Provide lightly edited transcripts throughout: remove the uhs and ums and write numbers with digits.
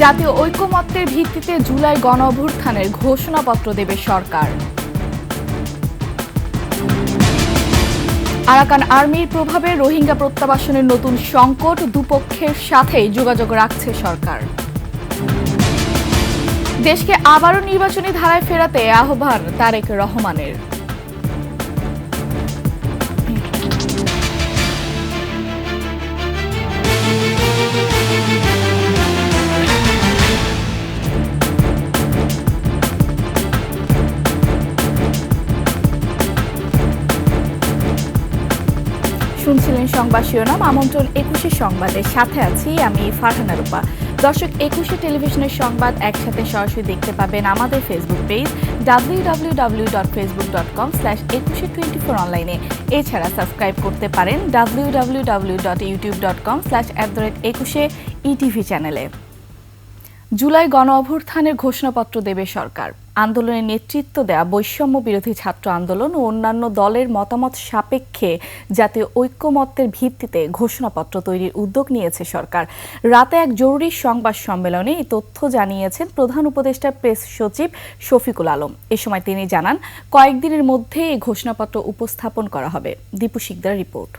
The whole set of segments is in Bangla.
জাতীয় ঐকমত্যের ভিত্তিতে জুলাই গণঅভ্যুত্থানের ঘোষণাপত্র দেবে সরকার। আরাকান আর্মির প্রভাবে রোহিঙ্গা প্রত্যাবাসনের নতুন সংকট, দুপক্ষের সাথেই যোগাযোগ রাখছে সরকার। দেশকে আবারও নির্বাচনী ধারায় ফেরাতে আহ্বান তারেক রহমানের। শুনছিলেন সংবাদ শিরোনাম। আমন্ত্রণ ২১ সংবাদের সাথে আছি আমি ফারহানা রূপা। দর্শক, ২১ টেলিভিশনের সংবাদ একসাথে সরাসরি দেখতে পাবেন আমাদের ফেসবুক পেজ www.facebook.com/2124 অনলাইনে। এছাড়া সাবস্ক্রাইব করতে পারেন www.youtube.com/21 চ্যানেলে। জুলাই গণঅভ্যুত্থানের ঘোষণাপত্র দেবে সরকার। আন্দোলনে নেতৃত্ব দেয়া বৈষম্য বিরোধী ছাত্র আন্দোলন ও অন্যান্য দলের মতামত সাপেক্ষে জাতীয় ঐকমত্যের ভিত্তিতে ঘোষণাপত্র তৈরির উদ্যোগ নিয়েছে সরকার। রাতে এক জরুরি সংবাদ সম্মেলনে এই তথ্য জানিয়েছেন প্রধান উপদেষ্টা প্রেস সচিব শফিকুল আলম। এ সময় তিনি জানান, কয়েকদিনের মধ্যে এই ঘোষণাপত্র উপস্থাপন করা হবে। দীপু শিকদার রিপোর্ট।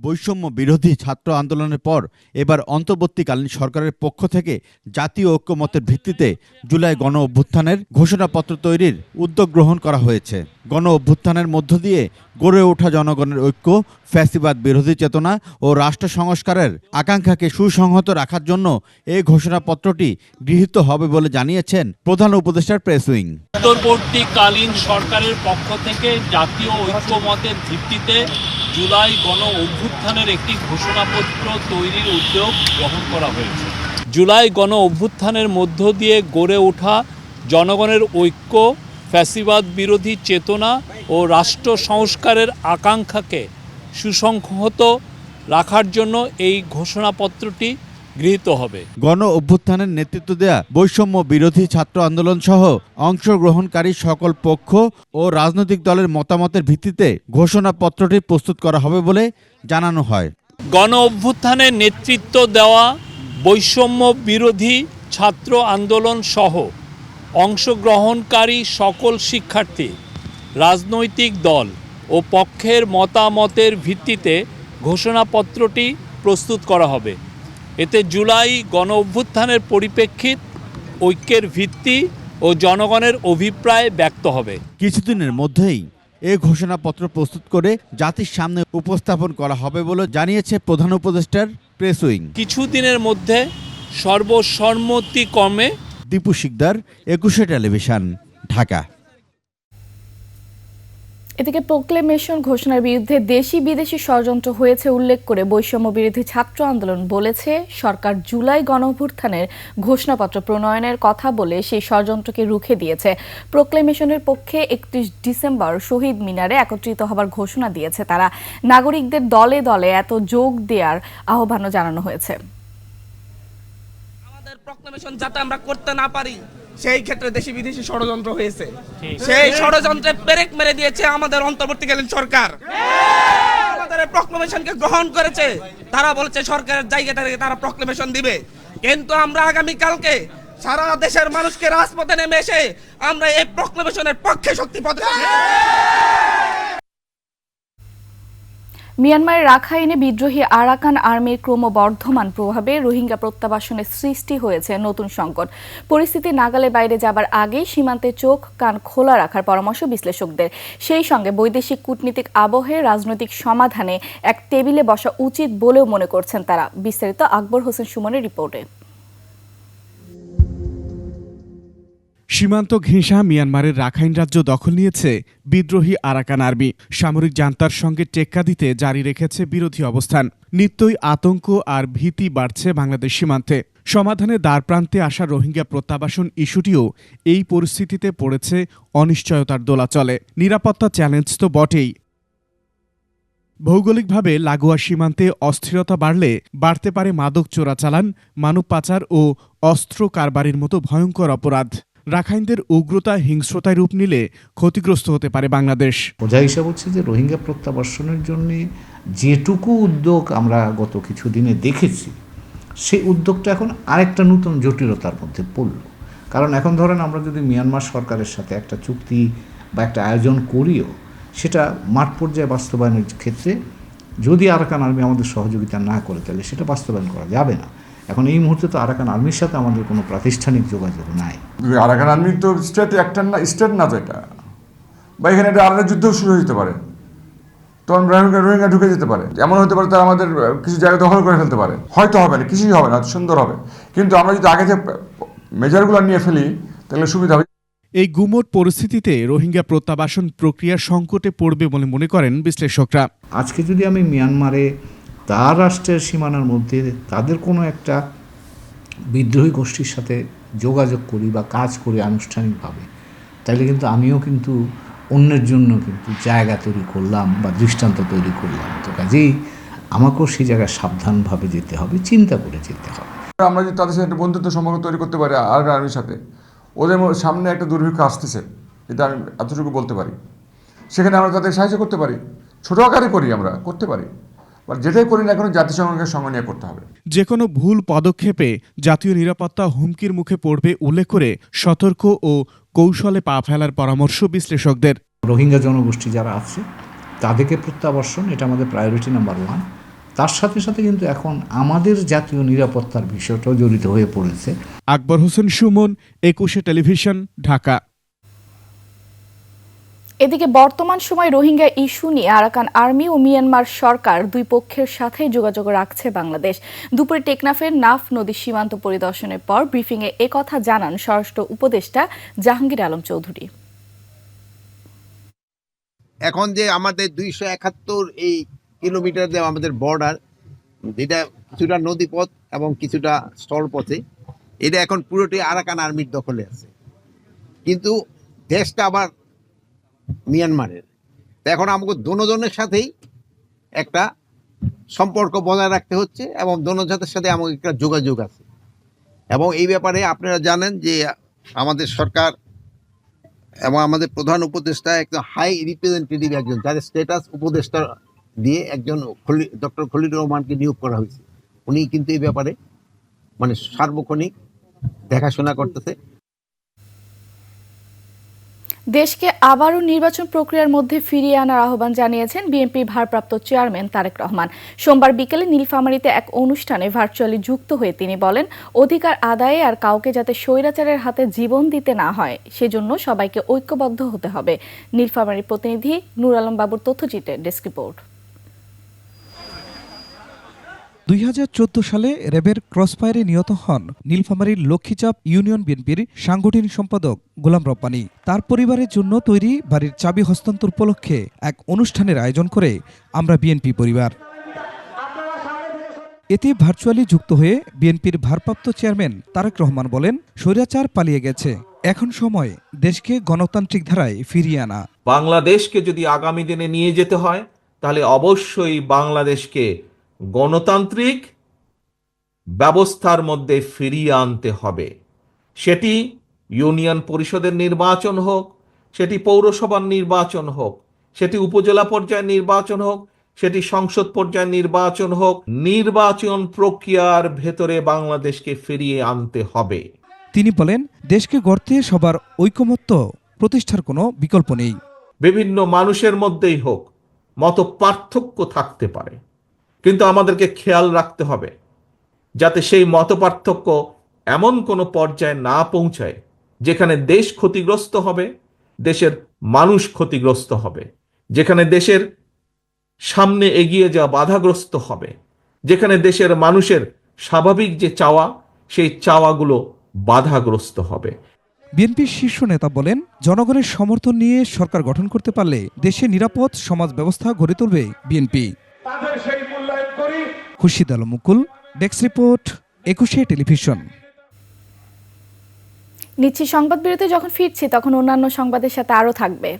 বৈষম্য বিরোধী ছাত্র আন্দোলনের পর এবার অন্তর্বর্তীকালীন সরকারের পক্ষ থেকে জাতীয় ঐকমত্যের ভিত্তিতে জুলাই গণ অভ্যুত্থানের ঘোষণাপত্র তৈরির উদ্যোগ গ্রহণ করা হয়েছে। গণ অভ্যুত্থানের মধ্য দিয়ে গড়ে ওঠা জনগণের ঐক্য, ফ্যাসিবাদ বিরোধী চেতনা ও রাষ্ট্র সংস্কারের আকাঙ্ক্ষাকে সুসংহত রাখার জন্য এই ঘোষণাপত্রটি গৃহীত হবে বলে জানিয়েছেন প্রধান উপদেষ্টার প্রেস উইং। অন্তর্বর্তীকালীন সরকারের পক্ষ থেকে জাতীয় ঐকমত্যের ভিত্তিতে জুলাই গণ অভ্যুত্থানের একটি ঘোষণাপত্র তৈরির উদ্যোগ গ্রহণ করা হয়েছে। জুলাই গণ অভ্যুত্থানের মধ্য দিয়ে গড়ে ওঠা জনগণের ঐক্য, ফ্যাসিবাদ বিরোধী চেতনা ও রাষ্ট্র সংস্কারের আকাঙ্ক্ষাকে সুসংহত রাখার জন্য এই ঘোষণাপত্রটি গৃহীত হবে। গণ অভ্যুত্থানের নেতৃত্ব দেয়া বৈষম্য বিরোধী ছাত্র আন্দোলন সহ অংশগ্রহণকারী সকল পক্ষ ও রাজনৈতিক দলের মতামতের ভিত্তিতে ঘোষণাপত্রটি প্রস্তুত করা হবে বলে জানানো হয়। গণ অভ্যুত্থানের নেতৃত্ব দেওয়া বৈষম্য বিরোধী ছাত্র আন্দোলন সহ অংশগ্রহণকারী সকল শিক্ষার্থী, রাজনৈতিক দল ও পক্ষের মতামতের ভিত্তিতে ঘোষণাপত্রটি প্রস্তুত করা হবে। এতে জুলাই গণ অভ্যুত্থানের পরিপ্রেক্ষিত, ঐক্যের ভিত্তি ও জনগণের অভিপ্রায় ব্যক্ত হবে। কিছুদিনের মধ্যেই এই ঘোষণাপত্র প্রস্তুত করে জাতির সামনে উপস্থাপন করা হবে বলে জানিয়েছে প্রধান উপদেষ্টার প্রেস উইং। কিছুদিনের মধ্যে সর্বসম্মতিক্রমে। দীপু শিকদার, ২১ টেলিভিশন, ঢাকা। এদিকে প্রোক্লেমেশন ঘোষণার বিরুদ্ধে দেশি বিদেশি ষড়যন্ত্র হয়েছে উল্লেখ করে বৈষম্য বিরোধী ছাত্র আন্দোলন বলেছে, সরকার জুলাই গণঅভ্যুত্থানের ঘোষণাপত্র প্রণয়নের কথা বলে সেই ষড়যন্ত্রকে রুখে দিয়েছে। প্রোক্লেমেশনের পক্ষে ৩১ ডিসেম্বর শহীদ মিনারে একত্রিত হবার ঘোষণা দিয়েছে তারা। নাগরিকদের দলে দলে এত যোগ দেওয়ার আহ্বানও জানানো হয়েছে। আমাদের প্রোক্লেমেশন যাতে আমরা করতে না পারি, সেই ক্ষেত্রে দেশি বিদেশি ষড়যন্ত্র হয়েছে। সেই ষড়যন্ত্রে ব্রেক মেরে দিয়েছে আমাদের অন্তর্বর্তীকালীন সরকার। আমাদের প্রোক্লেমেশনকে গ্রহণ করেছে। তারা বলেছে সরকারের জায়গা থেকে তারা প্রোক্লেমেশন দিবে, কিন্তু আমরা আগামী কালকে সারা দেশের মানুষকে রাজপথে নেমে এসে আমরা এই প্রোক্লেমেশনের পক্ষে শক্তি প্রদর্শন। মিয়ানমারের রাখাইনে বিদ্রোহী আরাকান আর্মির ক্রমবর্ধমান প্রভাবে রোহিঙ্গা প্রত্যাবাসনের সৃষ্টি হয়েছে নতুন সংকট। পরিস্থিতি নাগালে বাইরে যাবার আগেই সীমান্তে চোখ কান খোলা রাখার পরামর্শ বিশ্লেষকদের। সেই সঙ্গে বৈদেশিক কূটনীতিক আবহে রাজনৈতিক সমাধানে এক টেবিলে বসা উচিত বলেও মনে করছেন তারা। বিস্তারিত আকবর হোসেন সুমনের রিপোর্টে। সীমান্ত ঘেঁষা মিয়ানমারের রাখাইন রাজ্য দখল নিয়েছে বিদ্রোহী আরাকান আর্মি। সামরিক জান্তার সঙ্গে টেক্কা দিতে জারি রেখেছে বিরোধী অবস্থান। নিত্যই আতঙ্ক আর ভীতি বাড়ছে বাংলাদেশ সীমান্তে। সমাধানে দ্বারপ্রান্তে আসা রোহিঙ্গা প্রত্যাবাসন ইস্যুটিও এই পরিস্থিতিতে পড়েছে অনিশ্চয়তার দোলাচলে। নিরাপত্তা চ্যালেঞ্জ তো বটেই। ভৌগোলিকভাবে লাগোয়া সীমান্তে অস্থিরতা বাড়লে বাড়তে পারে মাদক চোরাচালান, মানব পাচার ও অস্ত্র কারবারির মতো ভয়ঙ্কর অপরাধ। রাখাইনদের উগ্রতা হিংস্রতায় রূপ নিলে ক্ষতিগ্রস্ত হতে পারে বাংলাদেশ। বোঝা হিসাব হচ্ছে যে রোহিঙ্গা প্রত্যাবাসনের জন্য যেটুকু উদ্যোগ আমরা গত কিছুদিনে দেখেছি, সেই উদ্যোগটা এখন আরেকটা নতুন জটিলতার মধ্যে পড়ল। কারণ এখন ধরেন আমরা যদি মিয়ানমার সরকারের সাথে একটা চুক্তি বা একটা আয়োজন করিও, সেটা মাঠ পর্যায়ে বাস্তবায়নের ক্ষেত্রে যদি আরাকান আর্মি আমাদের সহযোগিতা না করে, তাহলে সেটা বাস্তবায়ন করা যাবে না। এখন এই মুহূর্তে তো আরাকান আর্মির সাথে আমাদের কোনো প্রাতিষ্ঠানিক যোগাযোগ নাই। আরাকান আর্মি তো স্টেট একটা না, স্টেট না তো এটা, বা এখানে একটা আলাদা যুদ্ধ শুরু হতে পারে, তখন রোহিঙ্গা ঢুকে যেতে পারে, এমন হতে পারে তারা আমাদের কিছু জায়গা দখল করে ফেলতে পারে। হয়তো হবে না, কিছুই হবে না, সুন্দর হবে, কিন্তু আমরা যদি আগে থেকে মেজারগুলো নিয়ে ফেলি তাহলে সুবিধা হবে। এই গুমোট পরিস্থিতিতে রোহিঙ্গা প্রত্যাবাসন প্রক্রিয়া সংকটে পড়বে বলে মনে করেন বিশ্লেষকরা। আজকে যদি আমি মিয়ানমারে তার রাষ্ট্রের সীমানার মধ্যে তাদের কোনো একটা বিদ্রোহী গোষ্ঠীর সাথে যোগাযোগ করি বা কাজ করি আনুষ্ঠানিকভাবে, তাহলে কিন্তু আমিও কিন্তু অন্যের জন্য কিন্তু জায়গা তৈরি করলাম বা দৃষ্টান্ত তৈরি করলাম। তো কাজেই আমাকেও সেই জায়গায় সাবধানভাবে যেতে হবে, চিন্তা করে যেতে হবে। আমরা যদি তাদের সাথে একটা বন্ধুত্ব সম্পর্ক তৈরি করতে পারি আরাকান আর্মির সাথে, ওদের সামনে একটা দুর্ভিক্ষ আসতেছে, এটা আমি এতটুকু বলতে পারি, সেখানে আমরা তাদের সাহায্য করতে পারি, ছোটো আকারে করি, আমরা করতে পারি, বা যেটাই করি না কোনো জাতিসংঘের সঙ্গে নিয়ে করতে হবে। যে কোনো ভুল পদক্ষেপে জাতীয় নিরাপত্তা হুমকির মুখে পড়বে উল্লেখ করে সতর্ক ও কৌশলে পা ফেলার পরামর্শ বিশ্লেষকদের। রোহিঙ্গা জনগোষ্ঠী যারা আছে তাদেরকে প্রত্যাবর্ষণ, এটা আমাদের প্রায়োরিটি নাম্বার 1। তার সাথে সাথে কিন্তু এখন আমাদের জাতীয় নিরাপত্তার বিষয়টাও জড়িত হয়ে পড়েছে। আকবর হোসেন সুমন, 21 টেলিভিশন, ঢাকা। এদিকে বর্তমান সময় রোহিঙ্গা ইস্যু নিয়ে আরাকান আর্মি ও মিয়ানমার সরকার দুই পক্ষের সাথে যোগাযোগ রাখছে বাংলাদেশ। দুপুরে টেকনাফের নাফ নদী সীমান্ত পরিদর্শনের পর ব্রিফিংয়ে একথা জানান স্বরাষ্ট্র উপদেষ্টা জাহাঙ্গীর আলম চৌধুরী। এখন যে আমাদের 271 এই কিলোমিটার যে আমাদের বর্ডার, যেটা কিছুটা নদীপথ এবং কিছুটা স্থলপথে, এটা এখন পুরোটাই আরাকান আর্মির দখলে আছে, কিন্তু দেশটা আবার মিয়ানমারের। তো এখন আমাকে দোনোজনের সাথেই একটা সম্পর্ক বজায় রাখতে হচ্ছে এবং দোনোজনের সাথে আমাকে একটা যোগাযোগ আছে। এবং এই ব্যাপারে আপনারা জানেন যে আমাদের সরকার এবং আমাদের প্রধান উপদেষ্টা একজন হাই রিপ্রেজেন্টেটিভ, একজন যার স্ট্যাটাস উপদেষ্টা দিয়ে একজন ডক্টর খলিল রহমানকে নিয়োগ করা হয়েছে। উনি কিন্তু এই ব্যাপারে মানে সার্বক্ষণিক দেখাশোনা করতেছে। দেশকে আবারও নির্বাচন প্রক্রিয়ার মধ্যে ফিরিয়ে আনার আহ্বান জানিয়েছেন বিএনপির ভারপ্রাপ্ত চেয়ারম্যান তারেক রহমান। সোমবার বিকেলে নীলফামারীতে এক অনুষ্ঠানে ভার্চুয়ালি যুক্ত হয়ে তিনি বলেন, অধিকার আদায়ে আর কাউকে যাতে স্বৈরাচারের হাতে জীবন দিতে না হয় সেজন্য সবাইকে ঐক্যবদ্ধ হতে হবে। নীলফামারীর প্রতিনিধি নূর আলম বাবুর তথ্যচিত্রে ডেস্ক রিপোর্ট। 2014 সালে র্যাবের ক্রসফায়ারে নিহত হন নীলফামারীর লক্ষ্মীচাপ ইউনিয়ন বিএনপির সাংগঠনিক সম্পাদক গোলাম রব্বানী। তার পরিবারের জন্য তৈরি বাড়ির চাবি হস্তান্তর উপলক্ষে এক অনুষ্ঠানের আয়োজন করে আমরা বিএনপি পরিবার। এতে ভার্চুয়ালি যুক্ত হয়ে বিএনপির ভারপ্রাপ্ত চেয়ারম্যান তারেক রহমান বলেন, স্বৈরাচার পালিয়ে গেছে, এখন সময় দেশকে গণতান্ত্রিক ধারায় ফিরিয়ে আনা। বাংলাদেশকে যদি আগামী দিনে নিয়ে যেতে হয় তাহলে অবশ্যই বাংলাদেশকে গণতান্ত্রিক ব্যবস্থার মধ্যে ফিরিয়ে আনতে হবে। সেটি ইউনিয়ন পরিষদের নির্বাচন হোক, সেটি পৌরসভার নির্বাচন হোক, সেটি উপজেলা পর্যায়ের নির্বাচন হোক, সেটি সংসদ পর্যায়ের নির্বাচন হোক, নির্বাচন প্রক্রিয়ার ভেতরে বাংলাদেশকে ফিরিয়ে আনতে হবে। তিনি বলেন, দেশকে গড়তে সবার ঐকমত্য প্রতিষ্ঠার কোনো বিকল্প নেই। বিভিন্ন মানুষের মধ্যেই হোক মত পার্থক্য থাকতে পারে, কিন্তু আমাদেরকে খেয়াল রাখতে হবে যাতে সেই মত পার্থক্য এমন কোনো পর্যায়ে না পৌঁছায় যেখানে দেশ ক্ষতিগ্রস্ত হবে, দেশের মানুষ ক্ষতিগ্রস্ত হবে, যেখানে দেশের সামনে এগিয়ে যাওয়া বাধাগ্রস্ত হবে, যেখানে দেশের মানুষের স্বাভাবিক যে চাওয়া সেই চাওয়াগুলো বাধাগ্রস্ত হবে। বিএনপির শীর্ষ নেতা বলেন, জনগণের সমর্থন নিয়ে সরকার গঠন করতে পারলে দেশে নিরাপদ সমাজ ব্যবস্থা গড়ে তুলবে বিএনপি। খুরশিদ আলম মুকুল, ডেস্ক রিপোর্ট, 21 টেলিভিশন। নিচ্ছি সংবাদ বিরতি, যখন ফিরছি তখন অন্যান্য সংবাদের সাথে আরও থাকবে।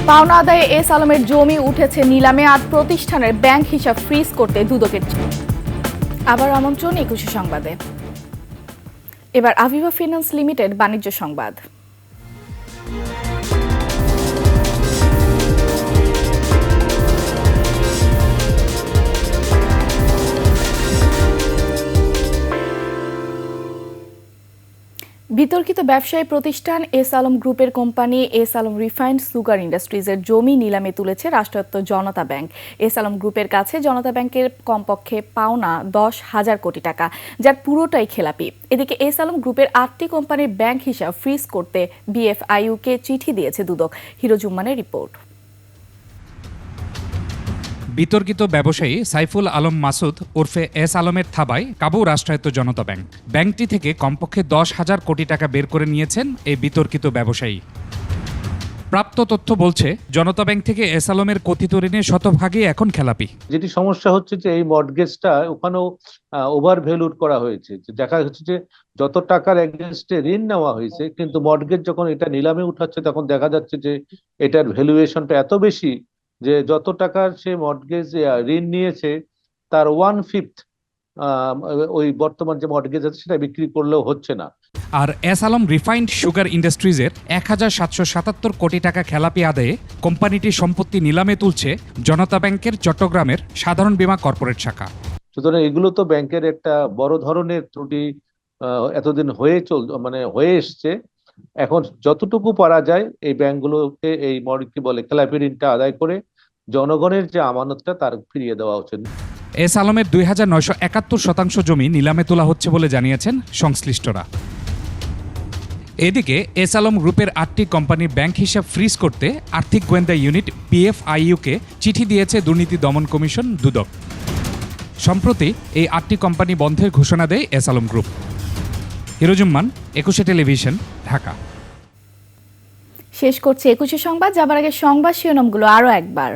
পাওনা আদায়ে এস আলমের জমি উঠেছে নিলামে, আজ প্রতিষ্ঠানের ব্যাংক হিসাব ফ্রিজ করতে দুদকের। আবার আমন্ত্রণ 21 সংবাদে। এবার আভিভা ফিন্যান্স লিমিটেড বাণিজ্য সংবাদ। বিতর্কিত ব্যবসায়ী প্রতিষ্ঠান এস আলম গ্রুপের company S Alam refined sugar ইন্ডাস্ট্রিজের জমি নিলামে তুলেছে রাষ্ট্রায়ত্ত জনতা ব্যাংক। এস আলম গ্রুপের কাছে জনতা ব্যাংকের কমপক্ষে পাওনা 10,000 কোটি টাকা, যার পুরোটাই খেলাপি। এদিকে এস আলম গ্রুপের 8টি কোম্পানির ব্যাংক হিসাব ফ্রিজ করতে বিএফআইইউকে চিঠি দিয়েছে দুদক। হিরোজুম্মানের রিপোর্ট। বিতর্কিত ব্যবসায়ী সাইফুল আলম মাসুদ ওরফে এস আলমের থাবায় কাবু রাষ্ট্রায়ত্ত জনতা ব্যাংক। ব্যাংকটি থেকে কমপক্ষে 10,000 কোটি টাকা বের করে নিয়েছেন এই বিতর্কিত ব্যবসায়ী। প্রাপ্ত তথ্য বলছে জনতা ব্যাংক থেকে এস আলমের কথিত ঋণের শতভাগই এখন খেলাপি। যেটি সমস্যা হচ্ছে যে এই মর্টগেজটা ওখানেও ওভার ভ্যালুড করা হয়েছে। দেখা যাচ্ছে যে যত টাকার এগেনস্টে ঋণ নেওয়া হয়েছে, কিন্তু মর্টগেজ যখন এটা নিলামে উঠাচ্ছে তখন দেখা যাচ্ছে যে এটার ভ্যালুয়েশনটা এত বেশি যে যত টাকার সে মর্টগেজ ঋণ নিয়েছে তার 1/5 ওই বর্তমান যে মর্টগেজ আছে সেটা বিক্রি করলেও হচ্ছে না। আর এস আলম রিফাইন্ড সুগার ইন্ডাস্ট্রিজের 1,777 কোটি টাকা খেলাপি আদায়ে কোম্পানিটির সম্পত্তি নিলামে তুলছে জনতা ব্যাংকের চট্টগ্রামের সাধারণ বীমা কর্পোরেট শাখা। সুতরাং এগুলো তো ব্যাংকের একটা বড় ধরনের ত্রুটি এতদিন হয়ে এসছে। এখন যতটুকু পারা যায় এই ব্যাংকগুলোকে এই কি বলে খেলাপি ঋণটা আদায় করে জনগণের যে আমানতটা তার ফিরিয়ে দেওয়া উচিত। এস আলমের 2,971 জমি নিলামে তোলা হচ্ছে বলে জানিয়েছেন সংশ্লিষ্টরা। এদিকে এস আলম গ্রুপের 8টি কোম্পানির ব্যাংক হিসাব ফ্রিজ করতে আর্থিক গোয়েন্দা ইউনিট বিএফআইইউকে চিঠি দিয়েছে দুর্নীতি দমন কমিশন দুদক। সম্প্রতি এই 8টি কোম্পানি বন্ধের ঘোষণা দেয় এস আলম গ্রুপ। হিরোজুম্মান, 21 টেলিভিশন, ঢাকা। শেষ করছে 21 সংবাদ। যাবার আগে সংবাদ শিরোনামগুলো আরও একবার।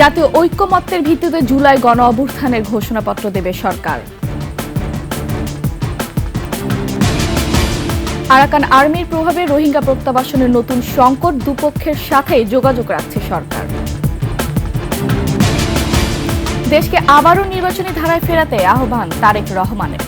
জাতীয় ঐক্যমত্যের ভিত্তিতে জুলাই গণ অভ্যুত্থানের ঘোষণাপত্র দেবে সরকার। আরাকান আর্মির প্রভাবে রোহিঙ্গা প্রত্যাবাসনের নতুন সংকট, দুপক্ষের সাথেই যোগাযোগ রাখছে সরকার। দেশকে আবারও নির্বাচনী ধারায় ফেরাতে আহ্বান তারেক রহমানের।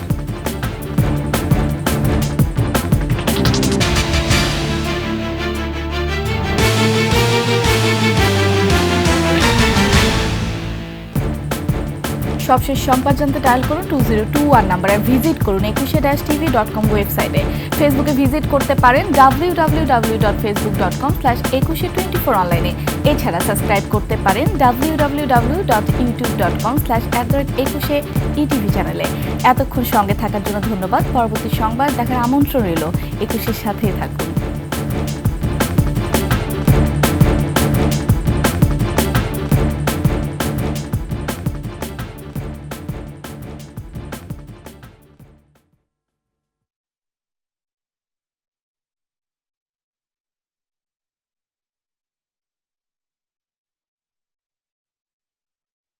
সবশেষ সংবাদ জানতে ডায়াল করুন 2021 নাম্বারে, ভিজিট করুন ekushe-tv.com ওয়েবসাইটে। ফেসবুকে ভিজিট করতে পারেন www.facebook.com/ekushe24 অনলাইনে। এছাড়া সাবস্ক্রাইব করতে পারেন www.youtube.com/@ekushe-etv চ্যানেলে। এতক্ষণ সঙ্গে থাকার জন্য ধন্যবাদ। পরবর্তী সংবাদ দেখার আমন্ত্রণ রইল। একুশের সাথেই থাকুন।